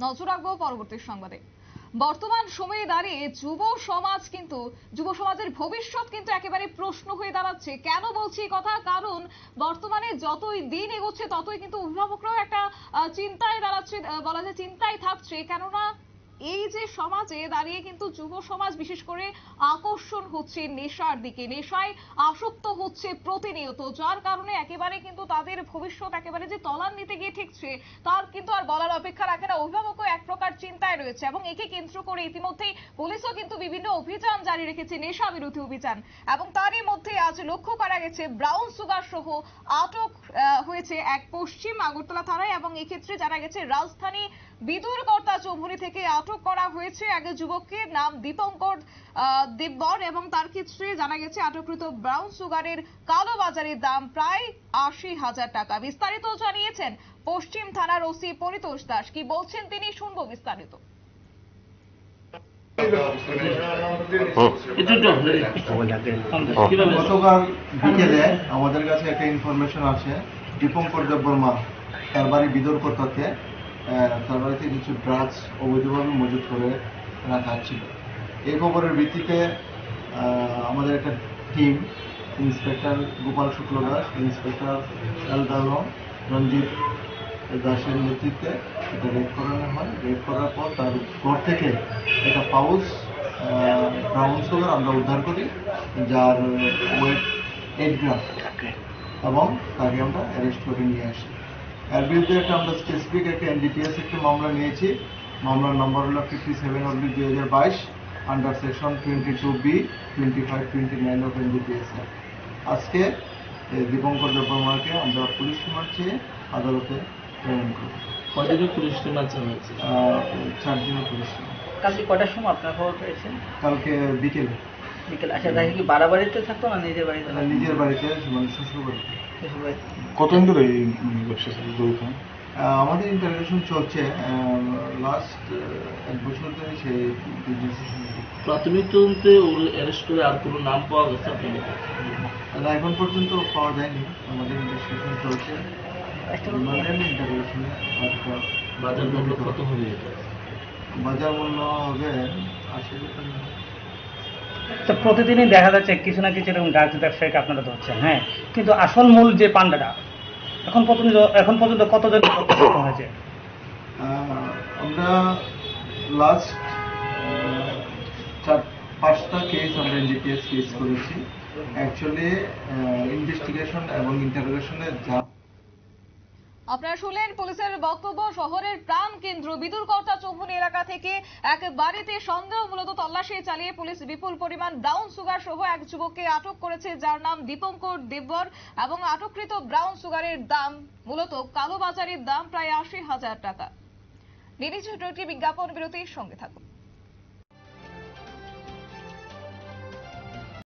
নজর রাখবো পরবর্তী সংবাদে। বর্তমান সময়ে দাঁড়িয়ে যুব সমাজের ভবিষ্যৎ কিন্তু একেবারে প্রশ্ন হয়ে দাঁড়াচ্ছে। কেন বলছি কথা? কারণ বর্তমানে যতই দিন এগোচ্ছে ততই কিন্তু অভিভাবকরাও একটা চিন্তায় দাঁড়াচ্ছে, বলা যায় চিন্তায় থাকছে। কেননা এই যে সমাজে দাঁড়িয়ে কিন্তু যুব সমাজ বিশেষ করে আকর্ষণ হচ্ছে নেশার দিকে, নেশায় আসক্ত হচ্ছে প্রতিনিয়ত, যার কারণে একেবারে কিন্তু তাদের ভবিষ্যৎ একেবারে যে তলার নিতে গিয়ে ঠেকছে তার কিন্তু আর বলার অপেক্ষা রাখে না। অভিভাবকও এক প্রকার চিন্তায় রয়েছে এবং একে কেন্দ্র করে ইতিমধ্যেই পুলিশও কিন্তু বিভিন্ন অভিযান জারি রেখেছে, নেশা বিরোধী অভিযান। এবং তারই মধ্যে আজ লক্ষ্য করা গেছে ব্রাউন সুগার সহ আটক হয়েছে এক পশ্চিম আগরতলা থানায়। এবং এক্ষেত্রে জানা গেছে রাজধানী বিদুরকর্তা চৌমুহনী থেকে আটক করা হয়েছে এক যুবককে, নাম দীপঙ্কর দেববর। এবং তার ক্ষেত্রে জানা গেছে আটককৃত ব্রাউন সুগারের কালো বাজারের দাম প্রায় ৮০,০০০ টাকা। বিস্তারিত জানিয়েছেন পশ্চিম থানার ওসি পরিতোষ দাস। কি বলছেন তিনি, শুনবো বিস্তারিত। গতকাল বিকেলে আমাদের কাছে একটা ইনফরমেশন আছে, দীপঙ্কর দেববর্মা তার বাড়ি বিদুরকর্তাতে, তার বাড়িতে কিছু ড্রাগস অবৈধভাবে মজুত করে রাখা ছিল। এই খবরের ভিত্তিতে আমাদের একটা টিম, ইন্সপেক্টর গোপাল শুক্ল দাস, ইন্সপেক্টর এলদালম রঞ্জিত দাসের নেতৃত্বে এটা রেড করানো হয়। রেড করার পর তার ঘর থেকে একটা পাউচ ব্রাউন সুগার আমরা উদ্ধার করি, যার ওয়েট 8 গ্রাম, এবং তাকে আমরা অ্যারেস্ট করে নিয়ে আসি। এর বিরুদ্ধে আমরা স্পেসিফিক একটা এনডিপিএস একটা মামলা নিয়েছি। মামলার নম্বর হলো 57/2022 under section 22B 2529 of NDPS. আজকে দীপঙ্কর দেববর্মাকে আমরা পুলিশ রিমান্ড চেয়ে আদালতে প্রেরণ করি। কতদিন পুলিশ রিমান্ড হয়েছে? 4 দিনের পুলিশ রিমান্ড। কালকে কটার সময় আপনার খবর পেয়েছেন? কালকে বিকেলে। আচ্ছা, তাকে কি বাড়াবাড়িতে থাকতো না নিজের বাড়িতে? নিজের বাড়িতে, মানে শ্বশুর বাড়িতে। কতদিন ধরে এই ব্যবসার সাথে জড়িত? আমাদের ইন্টারভিউশন চলছে, লাস্ট 1 বছর ধরে সেই বিজনেসের সঙ্গে। প্রাথমিক তদন্তে ওর অ্যারেস্ট করে আর কোনো নাম পাওয়া গেছে আপনাদের? এখন পর্যন্ত পাওয়া যায়নি, আমাদের ইনভেস্টিগেশন চলছে। ইন্টারভিউশনে বাজার মূল্য কত হবে এটা? বাজার মূল্য হবে 80 টাকা। তো প্রতিদিনই দেখা যাচ্ছে কিছু না কিছু এরকম ড্রাগস ব্যবসায়ীকে আপনারা ধরছেন, হ্যাঁ, কিন্তু আসল মূল যে পান্ডাটা এখন পর্যন্ত কতজন হয়েছে? আমরা লাস্ট 4-5টা কেস আমরা এনডিপিএস কেস করেছি। অ্যাকচুয়ালি ইনভেস্টিগেশন এবং ইন্টারোগেশনে যা আপনারা শুনলেন পুলিশের বক্তব্য। শহরের প্রাণ কেন্দ্র বিদুরকর্তা চৌমুহনী এলাকা থেকে এক বাড়িতে সন্দেহমূলত তল্লাশি চালিয়ে পুলিশ বিপুল পরিমাণ ব্রাউন সুগার সহ এক যুবককে আটক করেছে, যার নাম দীপঙ্কর দেববর। এবং আটককৃত ব্রাউন সুগারের দাম মূলত কালো বাজারের দাম প্রায় ৮০,০০০ টাকা। নিউজ 20 বিজ্ঞাপন বিরতির সঙ্গে থাকুন।